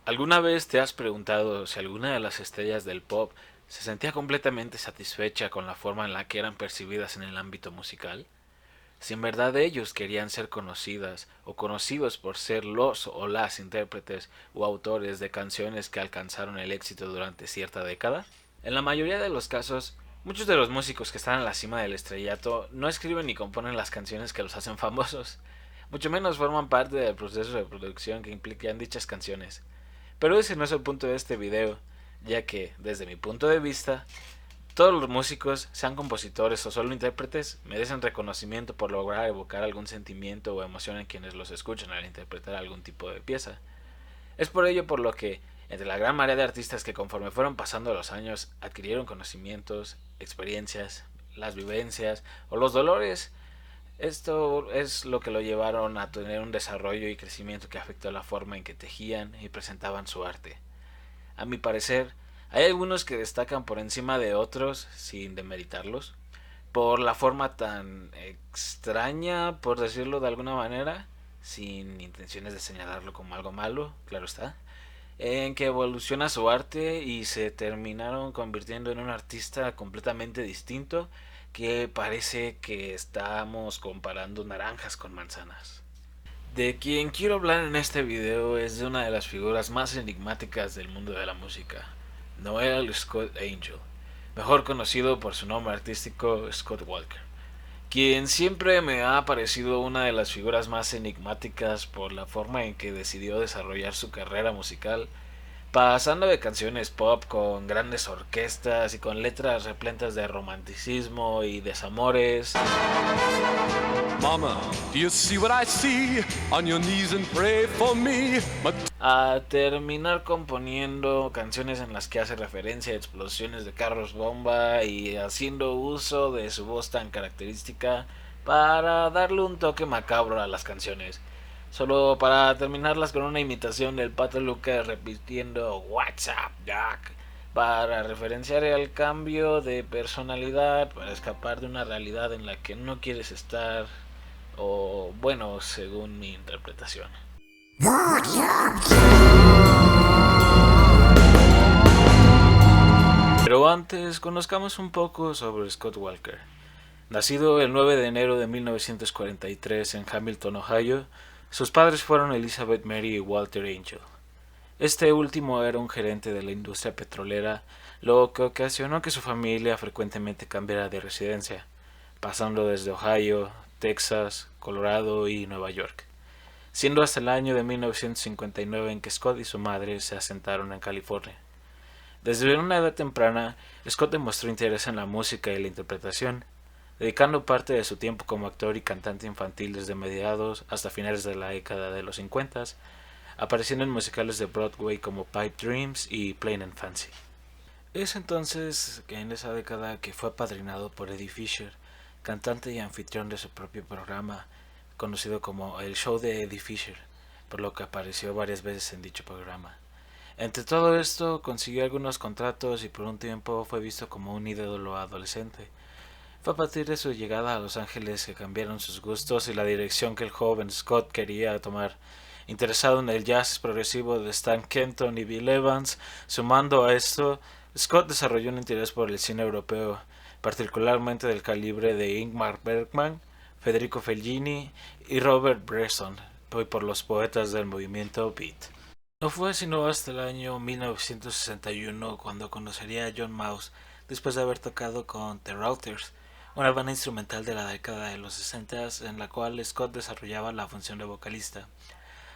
¿Alguna vez te has preguntado si alguna de las estrellas del pop se sentía completamente satisfecha con la forma en la que eran percibidas en el ámbito musical? Si en verdad ellos querían ser conocidas o conocidos por ser los o las intérpretes o autores de canciones que alcanzaron el éxito durante cierta década? En la mayoría de los casos, muchos de los músicos que están en la cima del estrellato no escriben ni componen las canciones que los hacen famosos, mucho menos forman parte del proceso de producción que implican dichas canciones. Pero ese no es el punto de este video, ya que, desde mi punto de vista, todos los músicos, sean compositores o solo intérpretes, merecen reconocimiento por lograr evocar algún sentimiento o emoción en quienes los escuchan al interpretar algún tipo de pieza. Es por ello por lo que, entre la gran marea de artistas que conforme fueron pasando los años adquirieron conocimientos, experiencias, las vivencias o los dolores, esto es lo que lo llevaron a tener un desarrollo y crecimiento que afectó la forma en que tejían y presentaban su arte. A mi parecer, hay algunos que destacan por encima de otros, sin demeritarlos, por la forma tan extraña, por decirlo de alguna manera, sin intenciones de señalarlo como algo malo, claro está, en que evoluciona su arte y se terminaron convirtiendo en un artista completamente distinto que parece que estamos comparando naranjas con manzanas. De quien quiero hablar en este video es de una de las figuras más enigmáticas del mundo de la música, Noel Scott Angel, mejor conocido por su nombre artístico Scott Walker, quien siempre me ha parecido una de las figuras más enigmáticas por la forma en que decidió desarrollar su carrera musical, pasando de canciones pop con grandes orquestas y con letras repletas de romanticismo y desamores, Mama, do you see what I see? On your knees and pray for me. a terminar componiendo canciones en las que hace referencia a explosiones de carros bomba y haciendo uso de su voz tan característica para darle un toque macabro a las canciones. Solo para terminarlas con una imitación del Pato Lucas repitiendo "What's up, Doc", para referenciar el cambio de personalidad, para escapar de una realidad en la que no quieres estar, o bueno, según mi interpretación. Pero antes, conozcamos un poco sobre Scott Walker. Nacido el 9 de enero de 1943 en Hamilton, Ohio, sus padres fueron Elizabeth Mary y Walter Angel. Este último era un gerente de la industria petrolera, lo que ocasionó que su familia frecuentemente cambiara de residencia, pasando desde Ohio, Texas, Colorado y Nueva York, siendo hasta el año de 1959 en que Scott y su madre se asentaron en California. Desde una edad temprana, Scott demostró interés en la música y la interpretación, dedicando parte de su tiempo como actor y cantante infantil desde mediados hasta finales de la década de los 50, apareciendo en musicales de Broadway como Pipe Dreams y Plain and Fancy. Es entonces que en esa década que fue apadrinado por Eddie Fisher, cantante y anfitrión de su propio programa, conocido como El Show de Eddie Fisher, por lo que apareció varias veces en dicho programa. Entre todo esto, consiguió algunos contratos y por un tiempo fue visto como un ídolo adolescente. Fue a partir de su llegada a Los Ángeles que cambiaron sus gustos y la dirección que el joven Scott quería tomar. Interesado en el jazz progresivo de Stan Kenton y Bill Evans, sumando a esto, Scott desarrolló un interés por el cine europeo, particularmente del calibre de Ingmar Bergman, Federico Fellini y Robert Bresson, y por los poetas del movimiento Beat. No fue sino hasta el año 1961 cuando conocería a John Mouse, después de haber tocado con The Routers, una banda instrumental de la década de los 60 en la cual Scott desarrollaba la función de vocalista.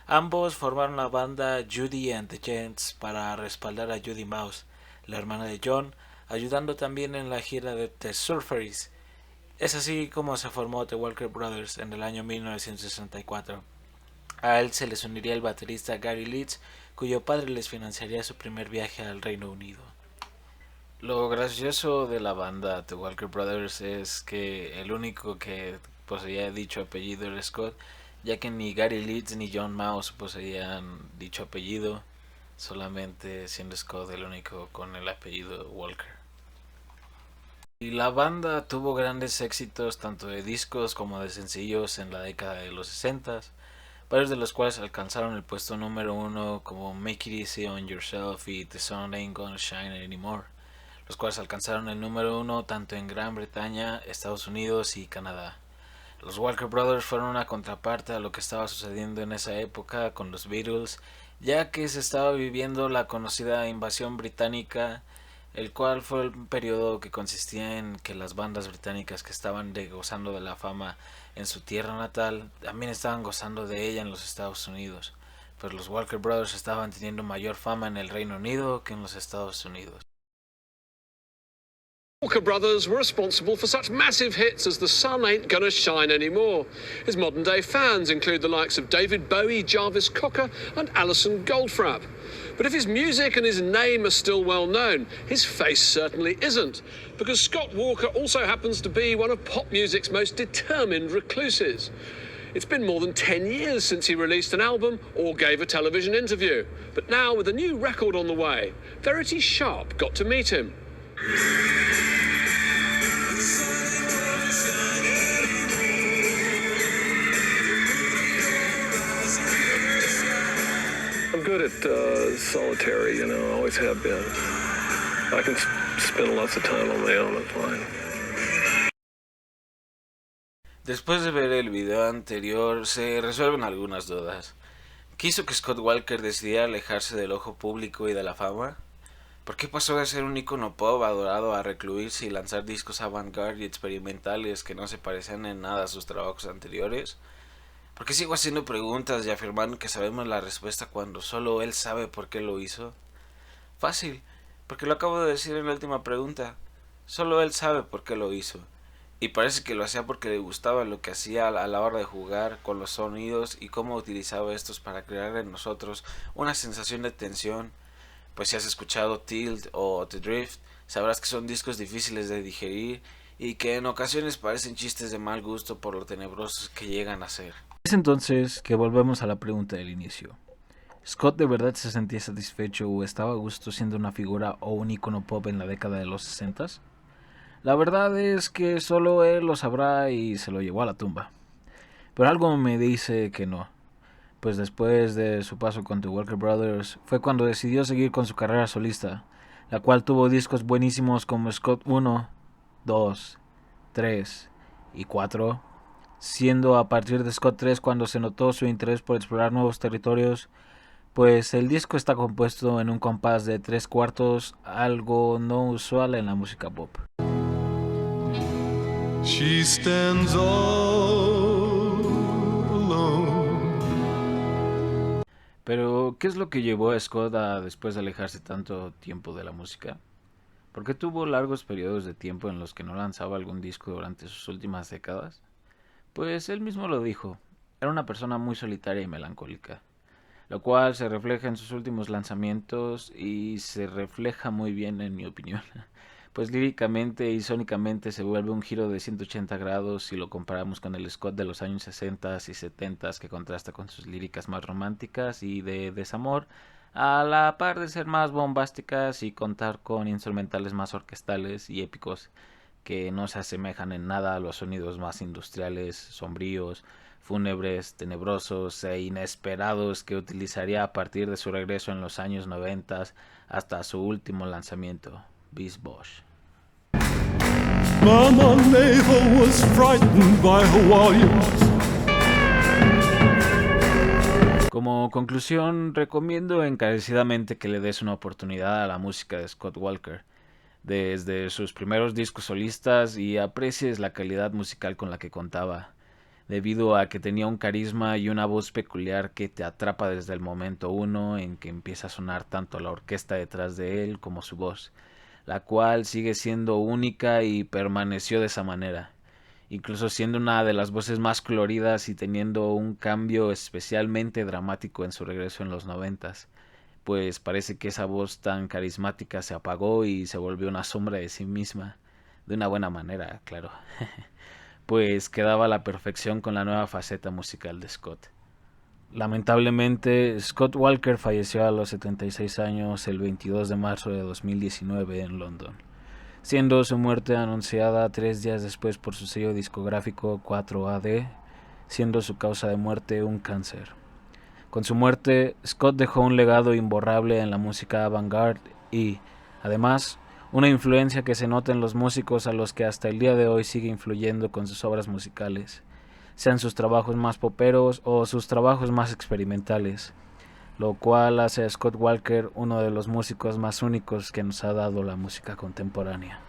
Ambos formaron la banda Judy and the Gents para respaldar a Judy Mouse, la hermana de John, ayudando también en la gira de The Surfaris. Es así como se formó The Walker Brothers en el año 1964. A él se les uniría el baterista Gary Leeds, cuyo padre les financiaría su primer viaje al Reino Unido. Lo gracioso de la banda The Walker Brothers es que el único que poseía dicho apellido era Scott, ya que ni Gary Leeds ni John Mouse poseían dicho apellido, solamente siendo Scott el único con el apellido Walker. Y la banda tuvo grandes éxitos tanto de discos como de sencillos en la década de los 60, varios de los cuales alcanzaron el puesto número 1 como Make It Easy on Yourself y The Sun Ain't Gonna Shine Anymore, los cuales alcanzaron el número 1 tanto en Gran Bretaña, Estados Unidos y Canadá. Los Walker Brothers fueron una contraparte a lo que estaba sucediendo en esa época con los Beatles, ya que se estaba viviendo la conocida invasión británica, el cual fue un periodo que consistía en que las bandas británicas que estaban gozando de la fama en su tierra natal también estaban gozando de ella en los Estados Unidos, pero los Walker Brothers estaban teniendo mayor fama en el Reino Unido que en los Estados Unidos. Walker Brothers were responsible for such massive hits as The Sun Ain't Gonna Shine Anymore. His modern-day fans include the likes of David Bowie, Jarvis Cocker and Alison Goldfrapp. But if his music and his name are still well known, his face certainly isn't, because Scott Walker also happens to be one of pop music's most determined recluses. It's been more than 10 years since he released an album or gave a television interview. But now, with a new record on the way, Verity Sharp got to meet him. I'm good at solitary, you know, always have been. I can spend lots of time on my own, I'm fine. Después de ver el video anterior, se resuelven algunas dudas. ¿Qué hizo que Scott Walker decidiera alejarse del ojo público y de la fama? ¿Por qué pasó de ser un ícono pop adorado a recluirse y lanzar discos avant-garde y experimentales que no se parecían en nada a sus trabajos anteriores? ¿Por qué sigo haciendo preguntas y afirmando que sabemos la respuesta cuando solo él sabe por qué lo hizo? Fácil, porque lo acabo de decir en la última pregunta. Solo él sabe por qué lo hizo. Y parece que lo hacía porque le gustaba lo que hacía a la hora de jugar con los sonidos y cómo utilizaba estos para crear en nosotros una sensación de tensión. Pues si has escuchado Tilt o The Drift, sabrás que son discos difíciles de digerir y que en ocasiones parecen chistes de mal gusto por lo tenebrosos que llegan a ser. Es entonces que volvemos a la pregunta del inicio. ¿Scott de verdad se sentía satisfecho o estaba a gusto siendo una figura o un ícono pop en la década de los 60s? La verdad es que solo él lo sabrá y se lo llevó a la tumba. Pero algo me dice que no. Pues después de su paso con The Walker Brothers fue cuando decidió seguir con su carrera solista, la cual tuvo discos buenísimos como Scott 1, 2, 3 y 4, siendo a partir de Scott 3 cuando se notó su interés por explorar nuevos territorios, pues el disco está compuesto en un compás de 3/4, algo no usual en la música pop. She stands all alone. Pero, ¿qué es lo que llevó a Scott a después de alejarse tanto tiempo de la música? ¿Por qué tuvo largos periodos de tiempo en los que no lanzaba algún disco durante sus últimas décadas? Pues él mismo lo dijo, era una persona muy solitaria y melancólica, lo cual se refleja en sus últimos lanzamientos y se refleja muy bien en mi opinión. Pues líricamente y sónicamente se vuelve un giro de 180 grados si lo comparamos con el Scott de los años 60 y 70 que contrasta con sus líricas más románticas y de desamor, a la par de ser más bombásticas y contar con instrumentales más orquestales y épicos que no se asemejan en nada a los sonidos más industriales, sombríos, fúnebres, tenebrosos e inesperados que utilizaría a partir de su regreso en los años 90 hasta su último lanzamiento, Beast Bosh. Mama Mabel was frightened by Hawaiians. Como conclusión, recomiendo encarecidamente que le des una oportunidad a la música de Scott Walker, desde sus primeros discos solistas, y aprecies la calidad musical con la que contaba, debido a que tenía un carisma y una voz peculiar que te atrapa desde el momento uno en que empieza a sonar tanto la orquesta detrás de él como su voz, la cual sigue siendo única y permaneció de esa manera, incluso siendo una de las voces más coloridas y teniendo un cambio especialmente dramático en su regreso en los 90s, pues parece que esa voz tan carismática se apagó y se volvió una sombra de sí misma, de una buena manera, claro, pues quedaba a la perfección con la nueva faceta musical de Scott. Lamentablemente, Scott Walker falleció a los 76 años el 22 de marzo de 2019 en London, siendo su muerte anunciada 3 días después por su sello discográfico 4AD, siendo su causa de muerte un cáncer. Con su muerte, Scott dejó un legado imborrable en la música avant-garde y, además, una influencia que se nota en los músicos a los que hasta el día de hoy sigue influyendo con sus obras musicales, sean sus trabajos más poperos o sus trabajos más experimentales, lo cual hace a Scott Walker uno de los músicos más únicos que nos ha dado la música contemporánea.